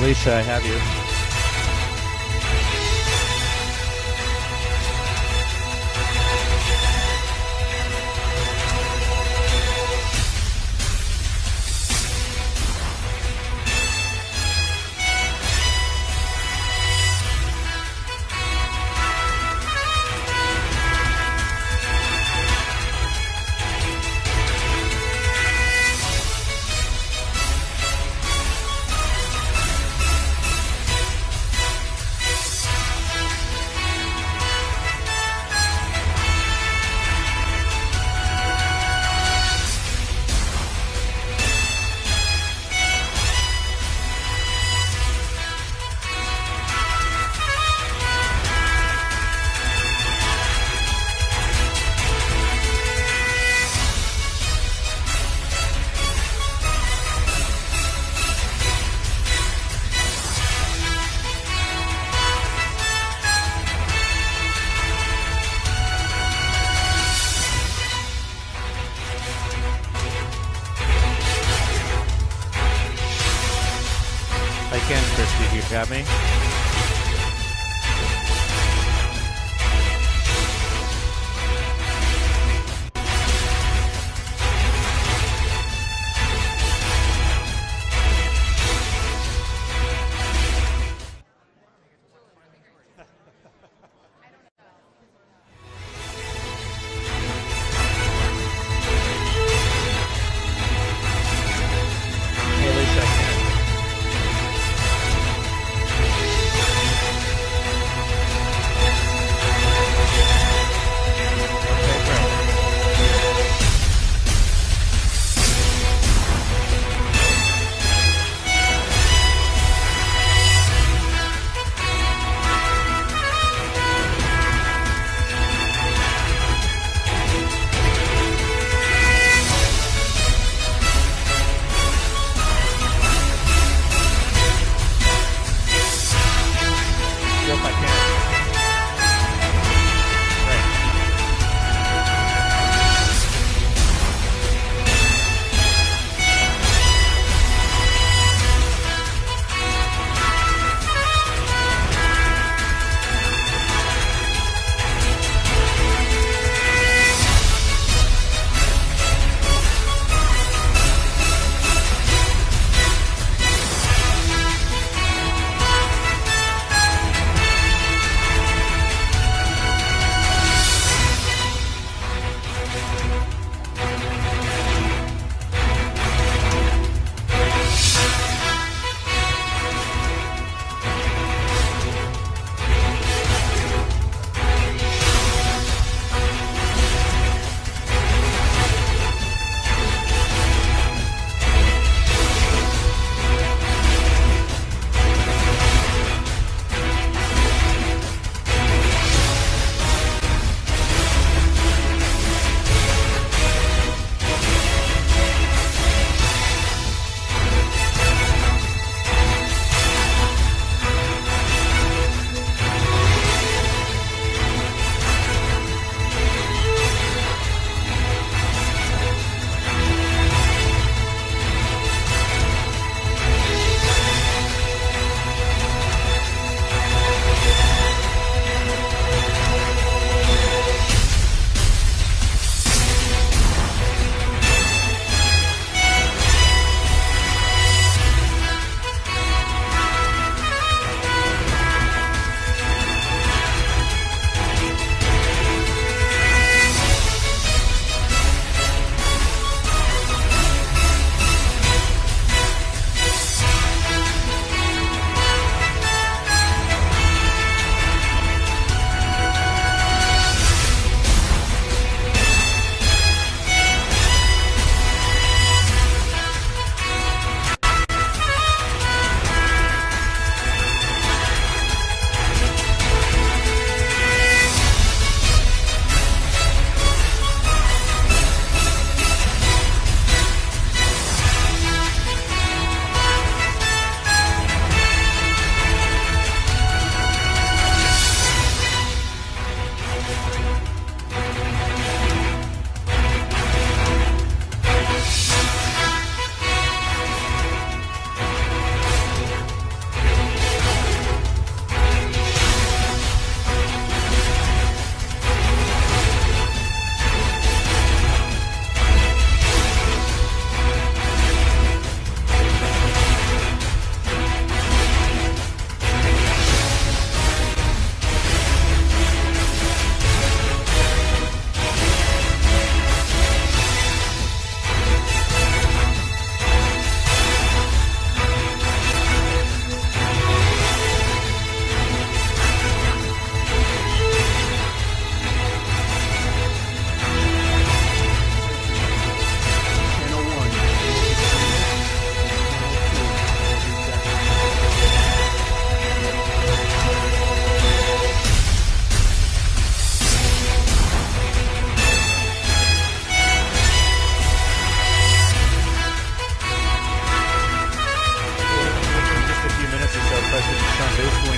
Alicia, I have you. I can, Christy. You got me? Hey, Alicia, I can.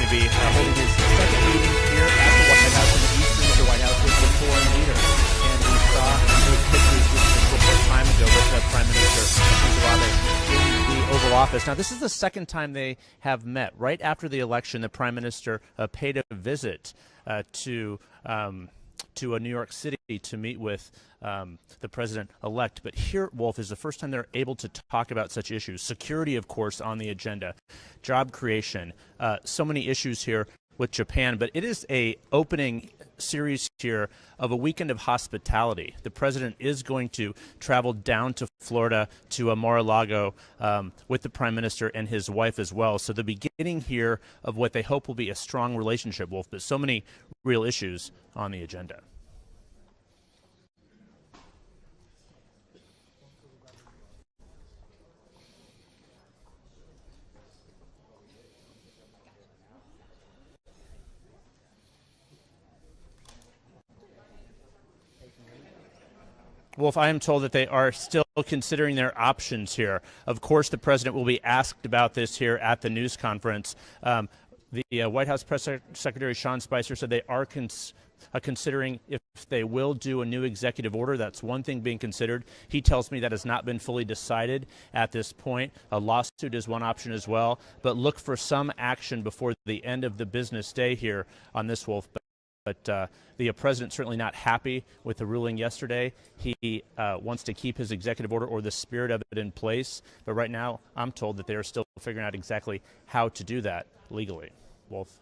to be holding his second meeting here at the White House in the eastern of the White House with the foreign leader. And we saw those pictures just a short time ago with Prime Minister Shinzo Abe in the Oval Office. Now, this is the second time they have met. Right after the election, the Prime Minister paid a visit to New York City to meet with the president-elect. But here, Wolf, is the first time they're able to talk about such issues. Security, of course, on the agenda. Job creation. So many issues here with Japan. But it is a opening series here of a weekend of hospitality. The president is going to travel down to Florida to Mar-a-Lago with the prime minister and his wife as well. So the beginning here of what they hope will be a strong relationship, Wolf, but so many real issues on the agenda. Wolf, I am told that they are still considering their options here. Of course, the president will be asked about this here at the news conference. The White House Press Secretary Sean Spicer said they are considering if they will do a new executive order. That's one thing being considered. He tells me that has not been fully decided at this point. A lawsuit is one option as well. But look for some action before the end of the business day here on this, Wolf. But the president's certainly not happy with the ruling yesterday. He wants to keep his executive order or the spirit of it in place. But right now, I'm told that they are still figuring out exactly how to do that legally. Wolf.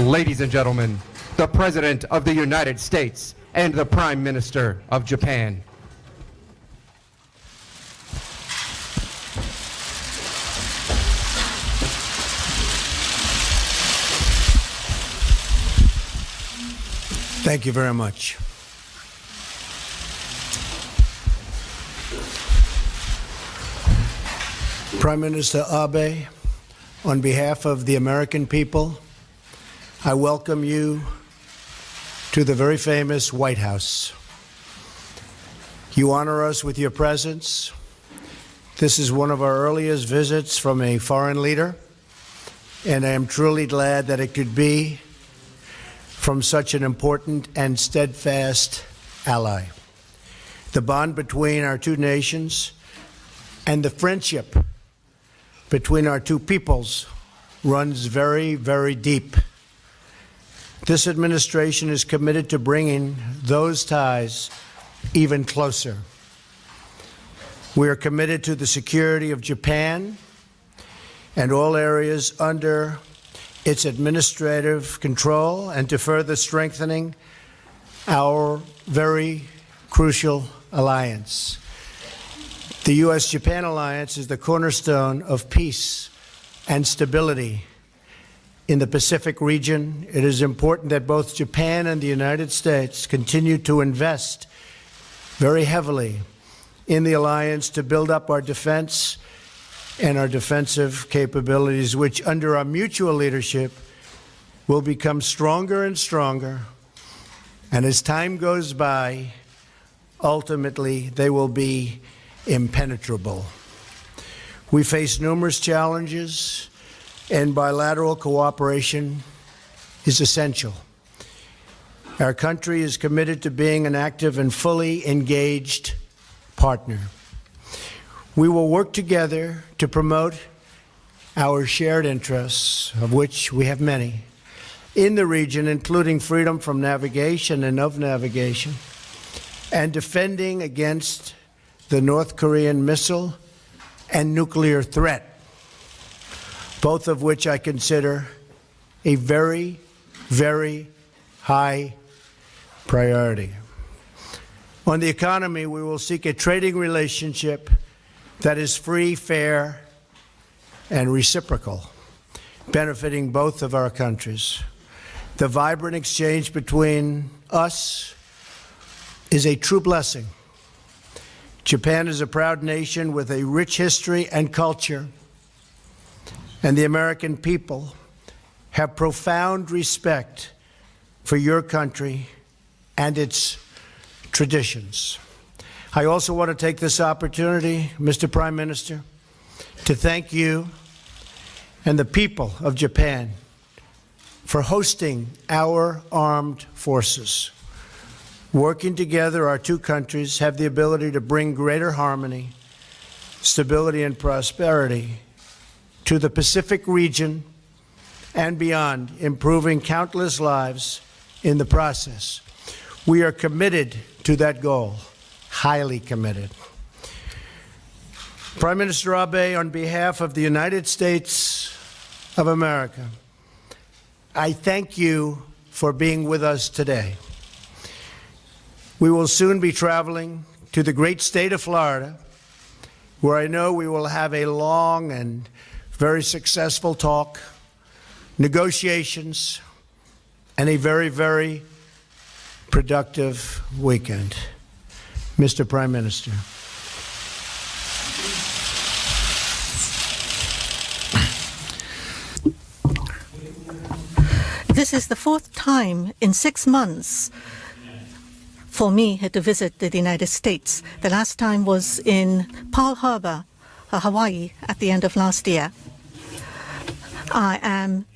Ladies and gentlemen, the President of the United States and the Prime Minister of Japan. Thank you very much. Prime Minister Abe, on behalf of the American people, I welcome you to the very famous White House. You honor us with your presence. This is one of our earliest visits from a foreign leader, and I am truly glad that it could be from such an important and steadfast ally. The bond between our two nations and the friendship between our two peoples runs very, very deep. This administration is committed to bringing those ties even closer. We are committed to the security of Japan and all areas under its administrative control, and to further strengthening our very crucial alliance. The U.S.-Japan alliance is the cornerstone of peace and stability in the Pacific region. It is important that both Japan and the United States continue to invest very heavily in the alliance to build up our defense and our defensive capabilities, which under our mutual leadership will become stronger and stronger. And as time goes by, ultimately they will be impenetrable. We face numerous challenges, and bilateral cooperation is essential. Our country is committed to being an active and fully engaged partner. We will work together to promote our shared interests, of which we have many, in the region, including freedom from navigation and of navigation, and defending against the North Korean missile and nuclear threat, both of which I consider a very, very high priority. On the economy, we will seek a trading relationship that is free, fair, and reciprocal, benefiting both of our countries. The vibrant exchange between us is a true blessing. Japan is a proud nation with a rich history and culture, and the American people have profound respect for your country and its traditions. I also want to take this opportunity, Mr. Prime Minister, to thank you and the people of Japan for hosting our armed forces. Working together, our two countries have the ability to bring greater harmony, stability, and prosperity to the Pacific region and beyond, improving countless lives in the process. We are committed to that goal, highly committed. Prime Minister Abe, on behalf of the United States of America, I thank you for being with us today. We will soon be traveling to the great state of Florida, where I know we will have a long and very successful talk, negotiations, and a very, very productive weekend. Mr. Prime Minister. This is the fourth time in 6 months for me to visit the United States. The last time was in Pearl Harbor, Hawaii, at the end of last year. I am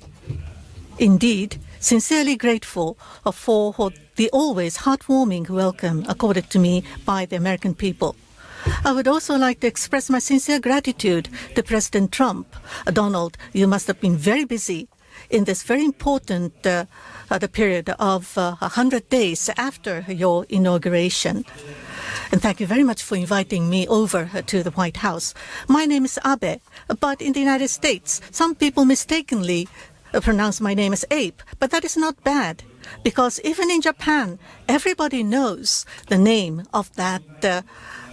indeed sincerely grateful for the always heartwarming welcome accorded to me by the American people. I would also like to express my sincere gratitude to President Trump. Donald, you must have been very busy in this very important the period of 100 days after your inauguration. And thank you very much for inviting me over to the White House. My name is Abe, but in the United States, some people mistakenly pronounce my name as Abe, but that is not bad, because even in Japan, everybody knows the name of that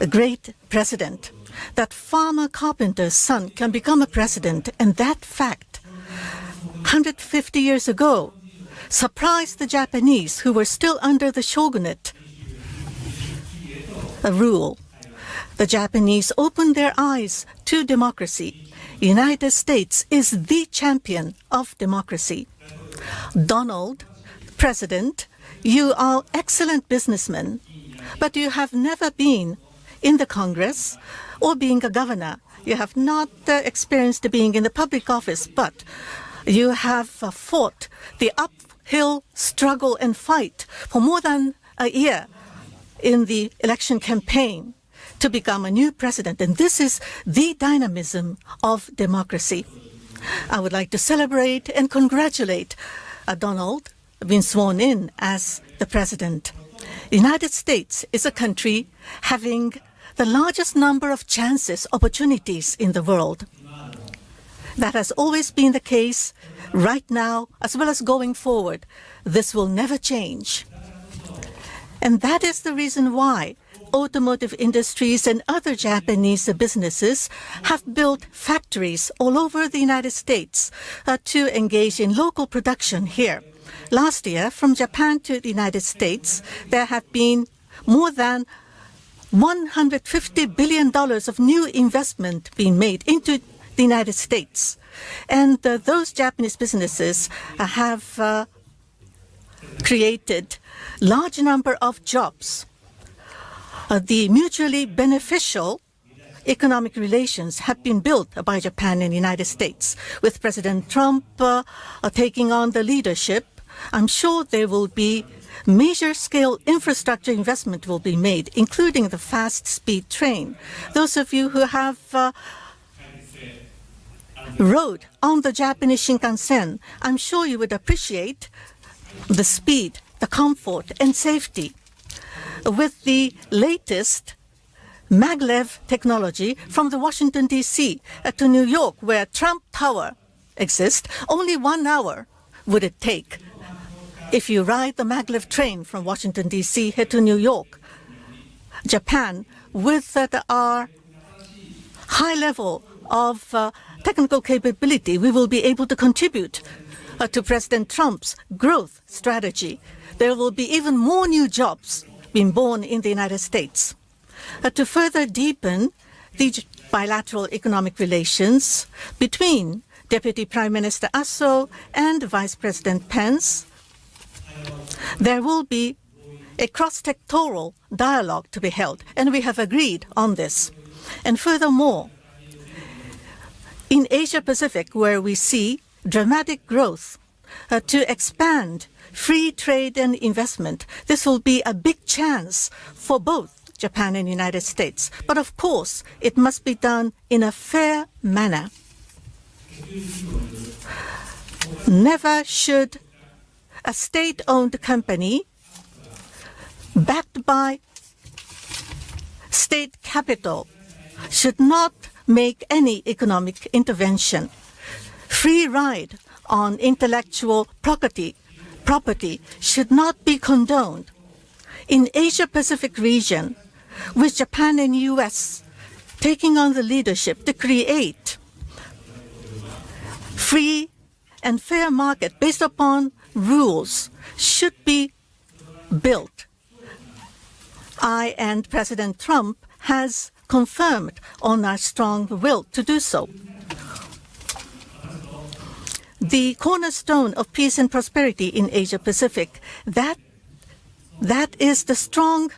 great president. That farmer carpenter's son can become a president, and that fact, 150 years ago, surprised the Japanese who were still under the shogunate rule. The Japanese opened their eyes to democracy. The United States is the champion of democracy. Donald, President, you are excellent businessman, but you have never been in the Congress or being a governor. You have not experienced being in the public office, but you have fought the uphill struggle and fight for more than a year in the election campaign to become a new president. And this is the dynamism of democracy. I would like to celebrate and congratulate Donald being sworn in as the president. The United States is a country having the largest number of chances, opportunities in the world. That has always been the case right now as well as going forward. This will never change. And that is the reason why automotive industries and other Japanese businesses have built factories all over the United States to engage in local production here. Last year, from Japan to the United States, there have been more than $150 billion of new investment being made into the United States. And those Japanese businesses have created large number of jobs. The mutually beneficial economic relations have been built by Japan and the United States. With President Trump taking on the leadership, I'm sure there will be major scale infrastructure investment will be made, including the fast speed train. Those of you who have rode on the Japanese Shinkansen, I'm sure you would appreciate the speed, the comfort, and safety. With the latest maglev technology from the Washington, D.C. To New York, where Trump Tower exists, only 1 hour would it take if you ride the maglev train from Washington, D.C. here to New York. Japan, with our high level of technical capability, we will be able to contribute to President Trump's growth strategy. There will be even more new jobs being born in the United States. To further deepen the bilateral economic relations between Deputy Prime Minister Aso and Vice President Pence, there will be a cross-sectoral dialogue to be held, and we have agreed on this. And furthermore, in Asia-Pacific, where we see dramatic growth, to expand free trade and investment, this will be a big chance for both Japan and the United States. But of course, it must be done in a fair manner. Never should a state-owned company backed by state capital should not make any economic intervention. Free ride on intellectual property should not be condoned. In Asia-Pacific region, with Japan and U.S. taking on the leadership to create free and fair market based upon rules should be built. I and President Trump has confirmed on our strong will to do so. The cornerstone of peace and prosperity in Asia-Pacific, that is the strong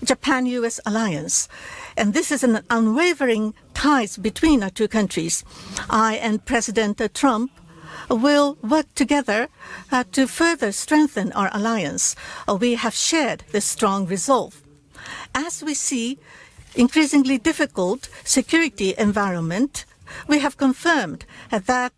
Japan-U.S. alliance. And this is an unwavering ties between our two countries. I and President Trump will work together to further strengthen our alliance. We have shared this strong resolve. As we see increasingly difficult security environment, we have confirmed that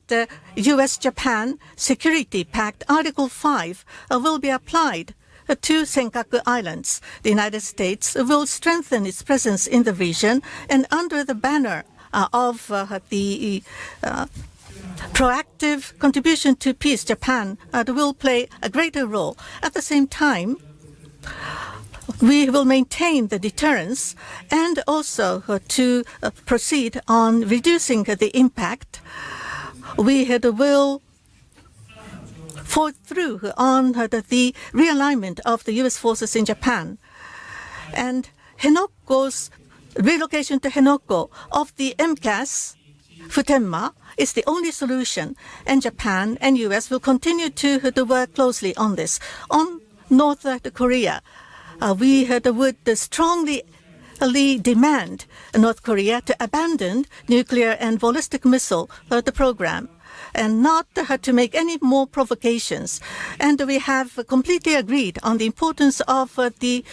U.S.-Japan Security Pact Article 5 will be applied to Senkaku Islands. The United States will strengthen its presence in the region, and under the banner of the proactive contribution to peace, Japan will play a greater role. At the same time, we will maintain the deterrence and also to proceed on reducing the impact. We will forge through on the realignment of the U.S. forces in Japan. And Henoko's relocation to Henoko of the MCAS Futenma is the only solution, and Japan and U.S. will continue to work closely on this. On North Korea, we would strongly demand North Korea to abandon nuclear and ballistic missile the program and not to make any more provocations. And we have completely agreed on the importance of the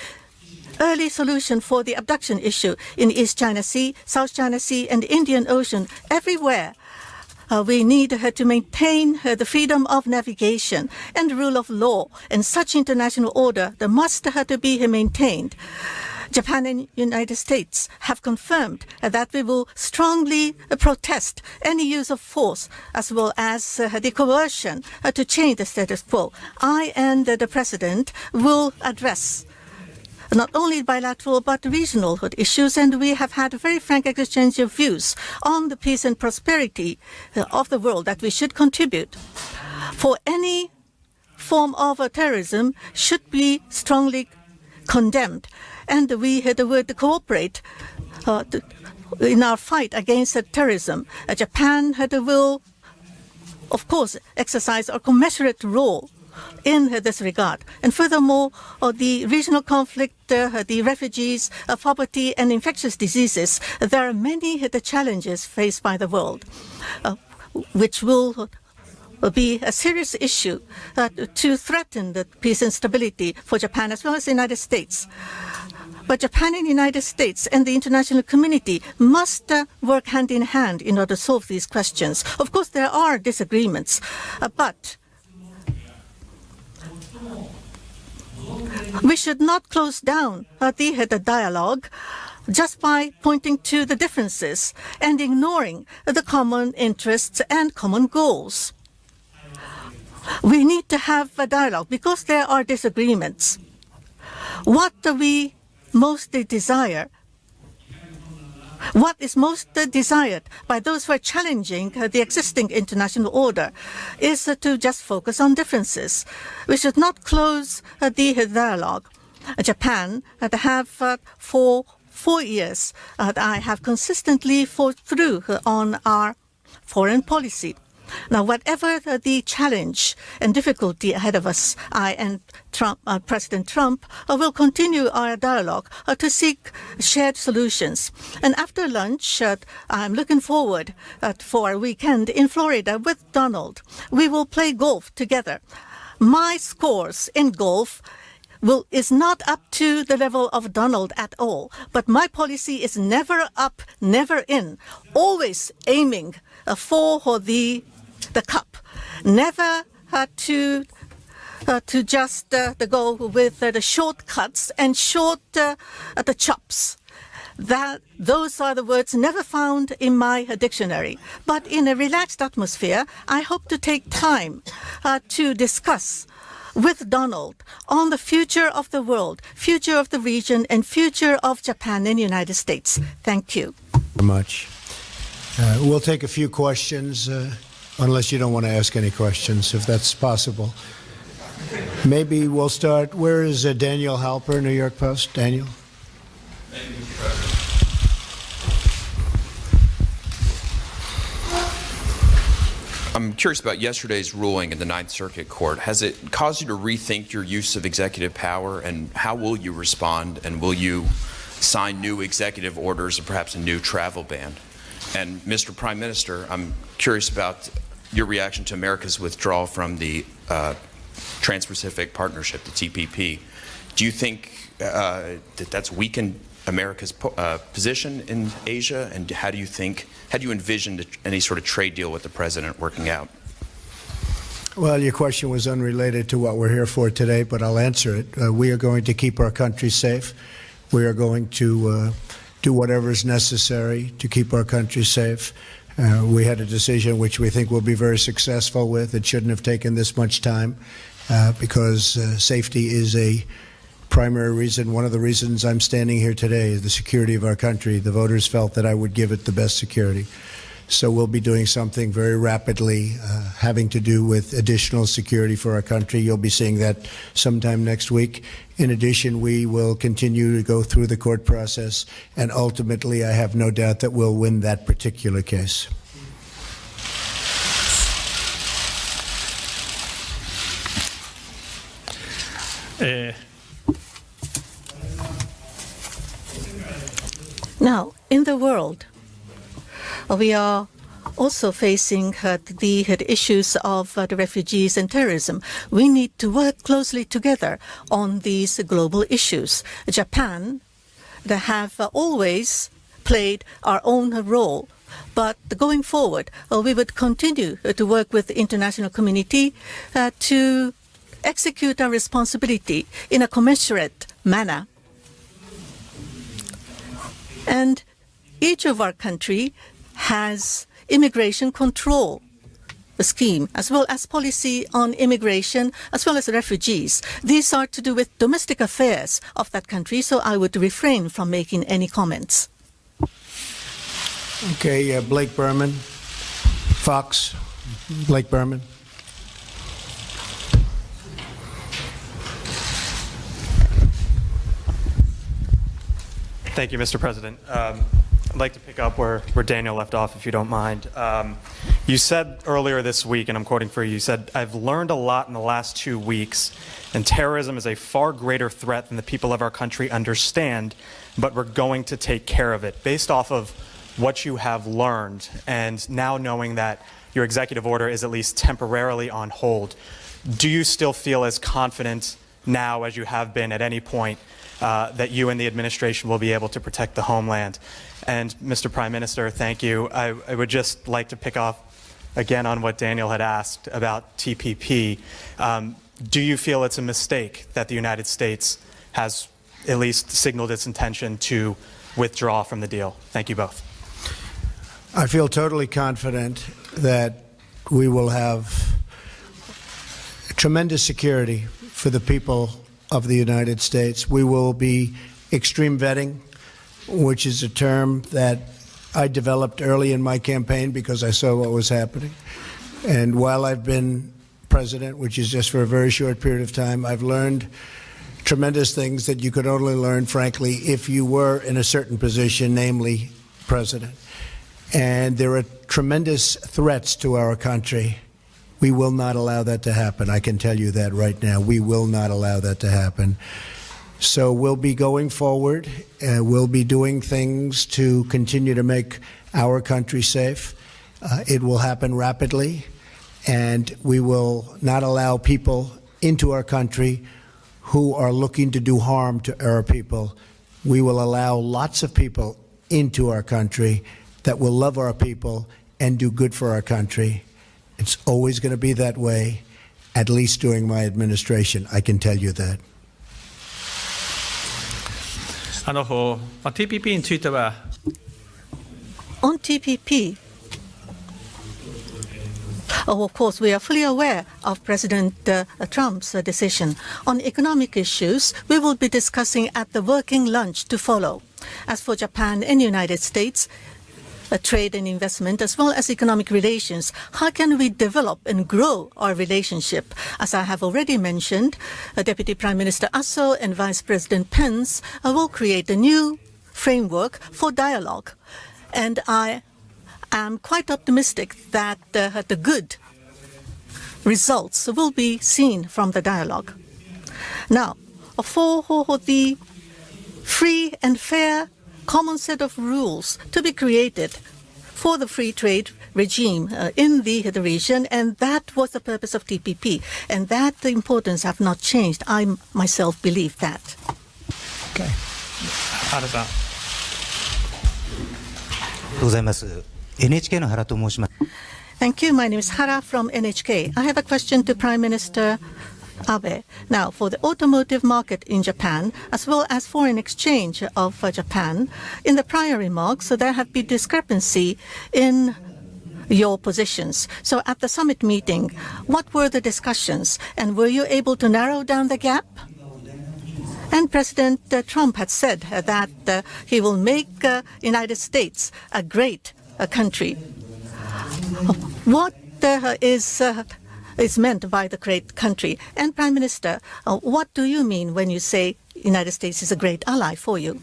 early solution for the abduction issue in East China Sea, South China Sea, and Indian Ocean. Everywhere, we need to maintain the freedom of navigation and rule of law, and such international order that must to be maintained. Japan and United States have confirmed that we will strongly protest any use of force as well as the coercion to change the status quo. I and the President will address not only bilateral but regional issues, and we have had a very frank exchange of views on the peace and prosperity of the world that we should contribute. For any form of terrorism should be strongly condemned, and we would cooperate in our fight against terrorism. Japan will, of course, exercise a commensurate role in this regard. And furthermore, the regional conflict, the refugees, poverty, and infectious diseases, there are many challenges faced by the world, which will be a serious issue to threaten the peace and stability for Japan as well as the United States. But Japan and the United States and the international community must work hand in hand in order to solve these questions. Of course, there are disagreements, but we should not close down the dialogue just by pointing to the differences and ignoring the common interests and common goals. We need to have a dialogue because there are disagreements. What do we most desire? What is most desired by those who are challenging the existing international order is to just focus on differences. We should not close the dialogue. Japan have for 4 years, I have consistently fought through on our foreign policy. Now, whatever the challenge and difficulty ahead of us, I and President Trump will continue our dialogue to seek shared solutions. And after lunch, I'm looking forward for a weekend in Florida with Donald. We will play golf together. My scores in golf is not up to the level of Donald at all. But my policy is never up, never in, always aiming for the cup, never to just go with the shortcuts and the chops. Those are the words never found in my dictionary. But in a relaxed atmosphere, I hope to take time to discuss with Donald on the future of the world, future of the region, and future of Japan and the United States. Thank you. Very much. We'll take a few questions, unless you don't want to ask any questions, if that's possible. Maybe we'll start. Where is Daniel Halper, New York Post? Daniel? Thank you, Mr. President. I'm curious about yesterday's ruling in the Ninth Circuit Court. Has it caused you to rethink your use of executive power, and how will you respond? And will you sign new executive orders or perhaps a new travel ban? And Mr. Prime Minister, I'm curious about your reaction to America's withdrawal from the Trans-Pacific Partnership, the TPP. Do you think that that's weakened America's position in Asia, and how do you envision any sort of trade deal with the president working out? Well, your question was unrelated to what we're here for today, but I'll answer it. We are going to keep our country safe. We are going to do whatever is necessary to keep our country safe. We had a decision which we think we'll be very successful with. It shouldn't have taken this much time because safety is a primary reason. One of the reasons I'm standing here today is the security of our country. The voters felt that I would give it the best security. So we'll be doing something very rapidly having to do with additional security for our country. You'll be seeing that sometime next week. In addition, we will continue to go through the court process, and ultimately I have no doubt that we'll win that particular case. Now, in the world, we are also facing the issues of the refugees and terrorism. We need to work closely together on these global issues. Japan, they have always played our own role. But going forward, we would continue to work with the international community to execute our responsibility in a commensurate manner. And each of our country has immigration control scheme, as well as policy on immigration, as well as refugees. These are to do with domestic affairs of that country, so I would refrain from making any comments. Okay, Blake Berman, Fox. Blake Berman. Thank you, Mr. President. I'd like to pick up where Daniel left off, if you don't mind. You said earlier this week, and I'm quoting for you, you said, "I've learned a lot in the last 2 weeks, and terrorism is a far greater threat than the people of our country understand, but we're going to take care of it." Based off of what you have learned, and now knowing that your executive order is at least temporarily on hold, do you still feel as confident now as you have been at any point that you and the administration will be able to protect the homeland? And Mr. Prime Minister, thank you. I would just like to pick off again on what Daniel had asked about TPP. Do you feel it's a mistake that the United States has at least signaled its intention to withdraw from the deal? Thank you both. I feel totally confident that we will have tremendous security for the people of the United States. We will be extreme vetting, which is a term that I developed early in my campaign because I saw what was happening. And while I've been president, which is just for a very short period of time, I've learned tremendous things that you could only learn, frankly, if you were in a certain position, namely president. And there are tremendous threats to our country. We will not allow that to happen. I can tell you that right now. We will not allow that to happen. So we'll be going forward. We'll be doing things to continue to make our country safe. It will happen rapidly, and we will not allow people into our country who are looking to do harm to our people. We will allow lots of people into our country that will love our people and do good for our country. It's always going to be that way, at least during my administration. I can tell you that. TPP については On TPP, of course, we are fully aware of President Trump's decision. On economic issues, we will be discussing at the working lunch to follow. As for Japan and the United States, trade and investment, as well as economic relations, how can we develop and grow our relationship? As I have already mentioned, Deputy Prime Minister Aso and Vice President Pence will create a new framework for dialogue. And I am quite optimistic that the good results will be seen from the dialogue. Now, for the free and fair common set of rules to be created for the free trade regime in the region, and that was the purpose of TPP, and that the importance have not changed. I myself believe that. Okay. 原さん。ございます。NHK の原と申します。 Thank you. My name is Hara from NHK. I have a question to Prime Minister Abe. Now, for the automotive market in Japan, as well as foreign exchange of Japan, in the prior remarks, there have been discrepancy in your positions. So at the summit meeting, what were the discussions, and were you able to narrow down the gap? And President Trump had said that he will make United States a great country. What is meant by the great country? And Prime Minister, what do you mean when you say United States is a great ally for you?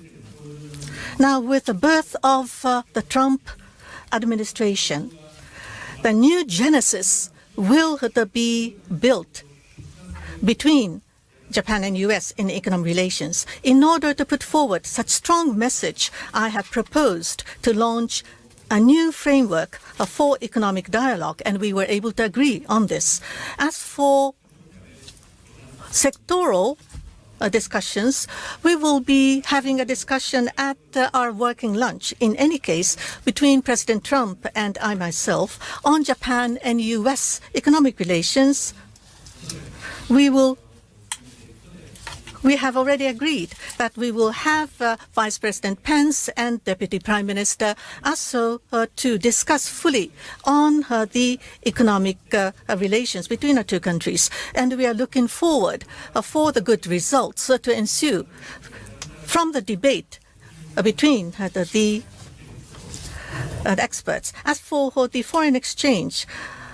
Now, with the birth of the Trump administration, the new genesis will be built between Japan and U.S. in economic relations. In order to put forward such strong message, I have proposed to launch a new framework for economic dialogue, and we were able to agree on this. As for sectoral discussions, we will be having a discussion at our working lunch, in any case, between President Trump and I myself on Japan and U.S. economic relations. We have already agreed that we will have Vice President Pence and Deputy Prime Minister Aso to discuss fully on the economic relations between our two countries. And we are looking forward for the good results to ensue from the debate between the experts. As for the foreign exchange,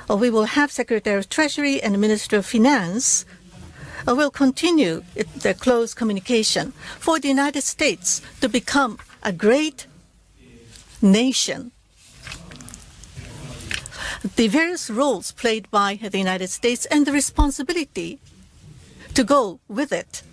we will have Secretary of Treasury and Minister of Finance will continue their close communication for the United States to become a great nation. The various roles played by the United States and the responsibility to go with it.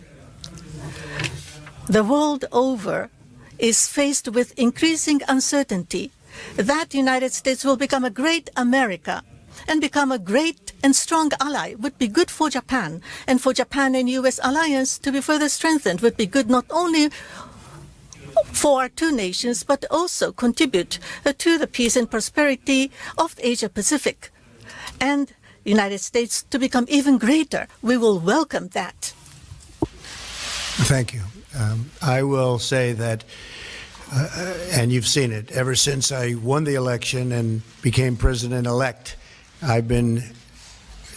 The world over is faced with increasing uncertainty that the United States will become a great America and become a great and strong ally would be good for Japan. And for Japan and U.S. alliance to be further strengthened would be good not only for our two nations, but also contribute to the peace and prosperity of Asia Pacific. And United States to become even greater. We will welcome that. Thank you. I will say that, and you've seen it, ever since I won the election and became president-elect, I've been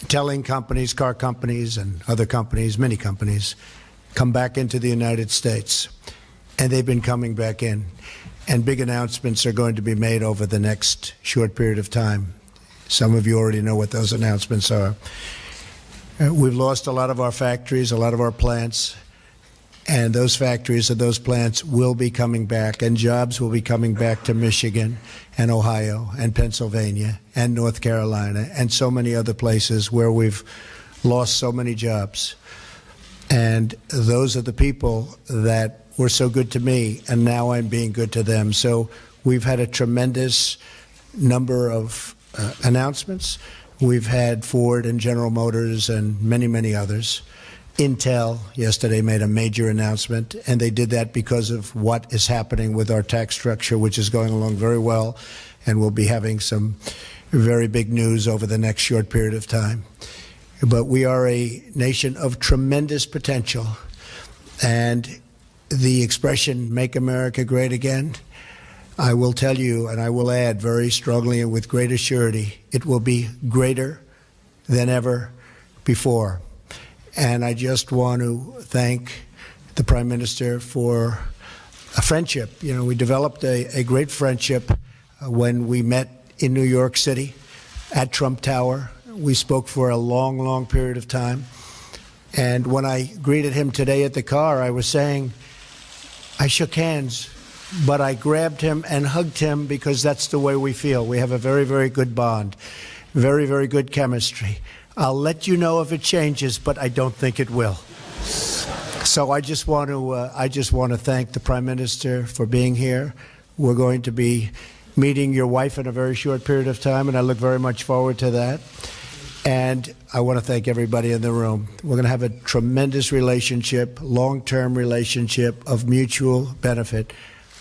telling companies, car companies and other companies, many companies, come back into the United States. And they've been coming back in. And big announcements are going to be made over the next short period of time. Some of you already know what those announcements are. We've lost a lot of our factories, a lot of our plants. And those factories and those plants will be coming back, and jobs will be coming back to Michigan and Ohio and Pennsylvania and North Carolina and so many other places where we've lost so many jobs. And those are the people that were so good to me, and now I'm being good to them. So we've had a tremendous number of announcements. We've had Ford and General Motors and many, many others. Intel yesterday made a major announcement, and they did that because of what is happening with our tax structure, which is going along very well, and we'll be having some very big news over the next short period of time. But we are a nation of tremendous potential, and the expression, "Make America Great Again," I will tell you, and I will add very strongly and with great surety, it will be greater than ever before. And I just want to thank the Prime Minister for a friendship. You know, we developed a great friendship when we met in New York City at Trump Tower. We spoke for a long, long period of time. And when I greeted him today at the car, I was saying, I shook hands, but I grabbed him and hugged him because that's the way we feel. We have a very, very good bond, very, very good chemistry. I'll let you know if it changes, but I don't think it will. So I just want to thank the Prime Minister for being here. We're going to be meeting your wife in a very short period of time, and I look very much forward to that. And I want to thank everybody in the room. We're going to have a tremendous relationship, long-term relationship of mutual benefit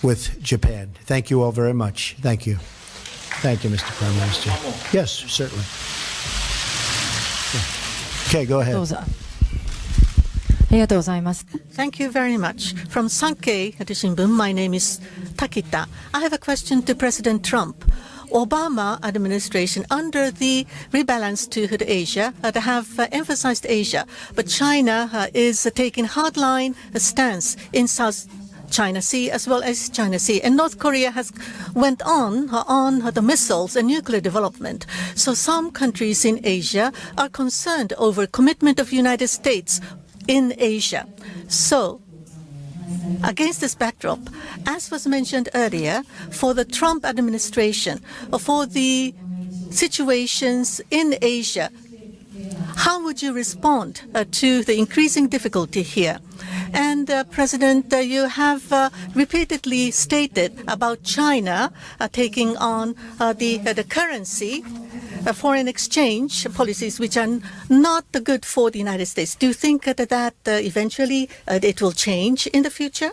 with Japan. Thank you all very much. Thank you. Thank you, Mr. Prime Minister. Yes, certainly. Okay, go ahead. どうぞ。ありがとうございます。 Thank you very much. From Sankei Shimbun, my name is Takita. I have a question to President Trump. Obama administration under the rebalance to Asia have emphasized Asia, but China is taking hardline stance in South China Sea as well as China Sea, and North Korea has went on the missiles and nuclear development. So some countries in Asia are concerned over commitment of United States in Asia. So against this backdrop, as was mentioned earlier, for the Trump administration, for the situations in Asia, how would you respond to the increasing difficulty here? And President, you have repeatedly stated about China taking on the currency, foreign exchange policies which are not good for the United States. Do you think that eventually it will change in the future?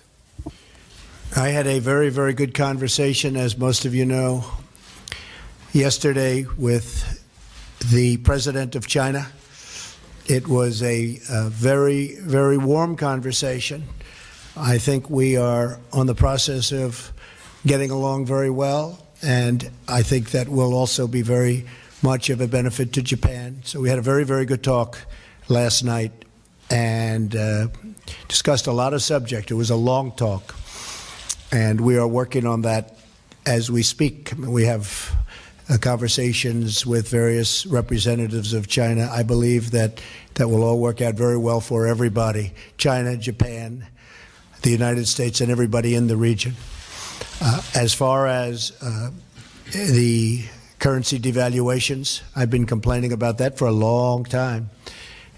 I had a very, very good conversation, as most of you know, yesterday with the President of China. It was a very, very warm conversation. I think we are on the process of getting along very well, and I think that will also be very much of a benefit to Japan. So we had a very, very good talk last night and discussed a lot of subjects. It was a long talk, and we are working on that as we speak. We have conversations with various representatives of China. I believe that will all work out very well for everybody, China, Japan, the United States, and everybody in the region. As far as the currency devaluations, I've been complaining about that for a long time.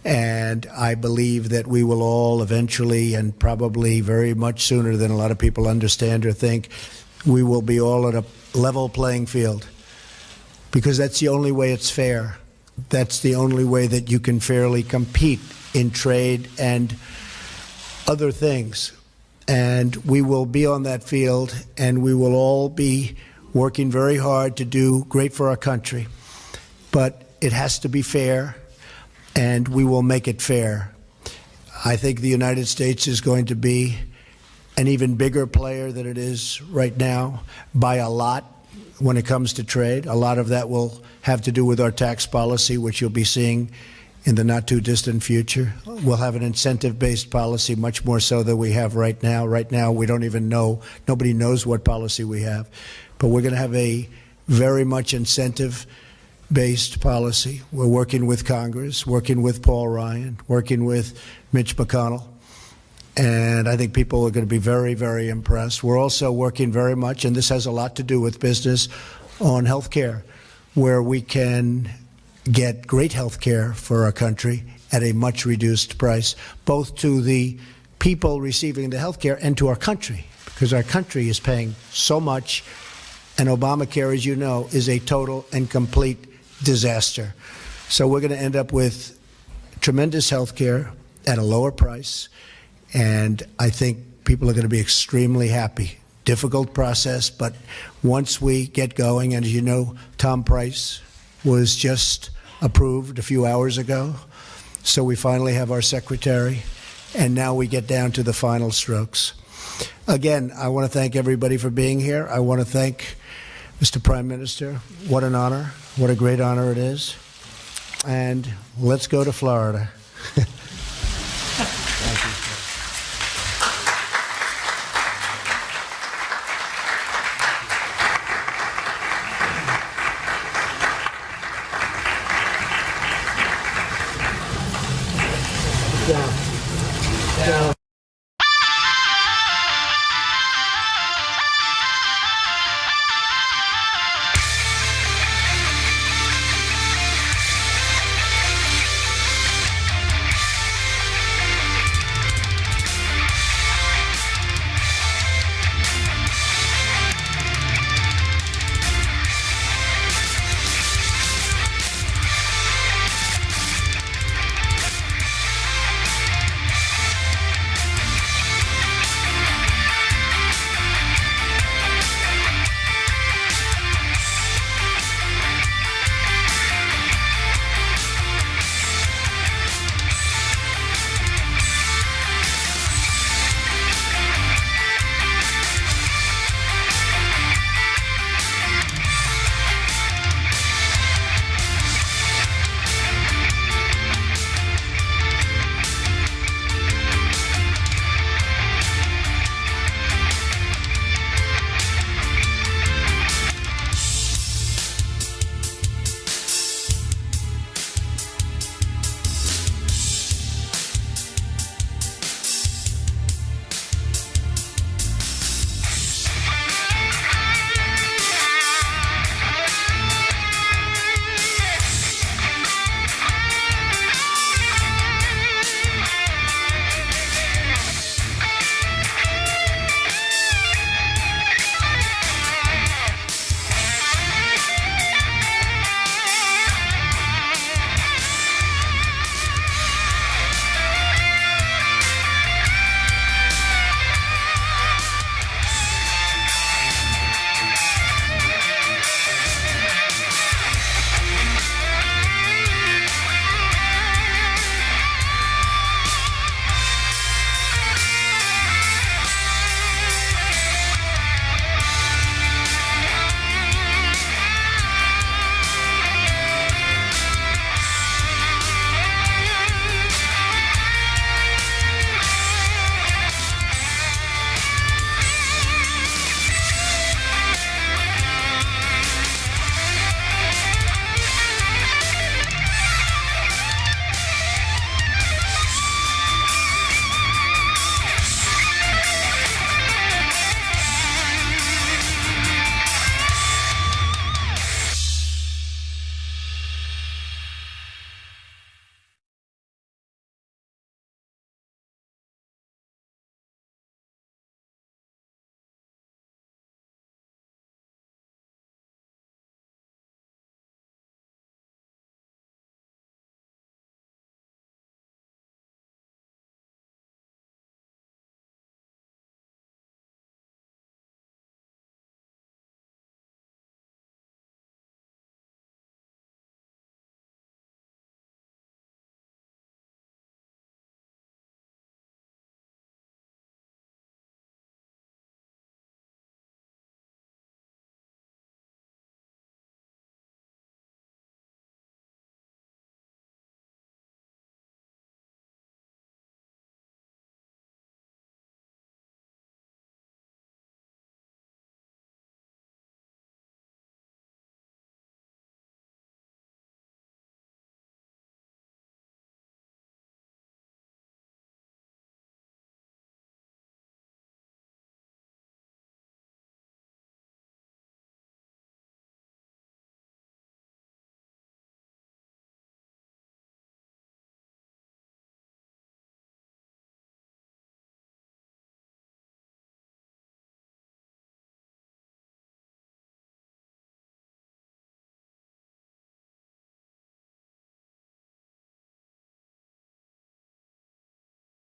And I believe that we will all eventually, and probably very much sooner than a lot of people understand or think, we will be all at a level playing field. Because that's the only way it's fair. That's the only way that you can fairly compete in trade and other things. And we will be on that field, and we will all be working very hard to do great for our country. But it has to be fair, and we will make it fair. I think the United States is going to be an even bigger player than it is right now by a lot. When it comes to trade, a lot of that will have to do with our tax policy, which you'll be seeing in the not too distant future. We'll have an incentive-based policy, much more so than we have right now. Right now, we don't even know, nobody knows what policy we have. But we're going to have a very much incentive-based policy. We're working with Congress, working with Paul Ryan, working with Mitch McConnell. And I think people are going to be very, very impressed. We're also working very much, and this has a lot to do with business, on health care, where we can get great health care for our country at a much reduced price, both to the people receiving the health care and to our country, because our country is paying so much, and Obamacare, as you know, is a total and complete disaster. So we're going to end up with tremendous health care at a lower price. And I think people are going to be extremely happy. Difficult process, but once we get going, and as you know, Tom Price was just approved a few hours ago. So we finally have our secretary, and now we get down to the final strokes. Again, I want to thank everybody for being here. I want to thank Mr. Prime Minister. What an honor. What a great honor it is. And let's go to Florida.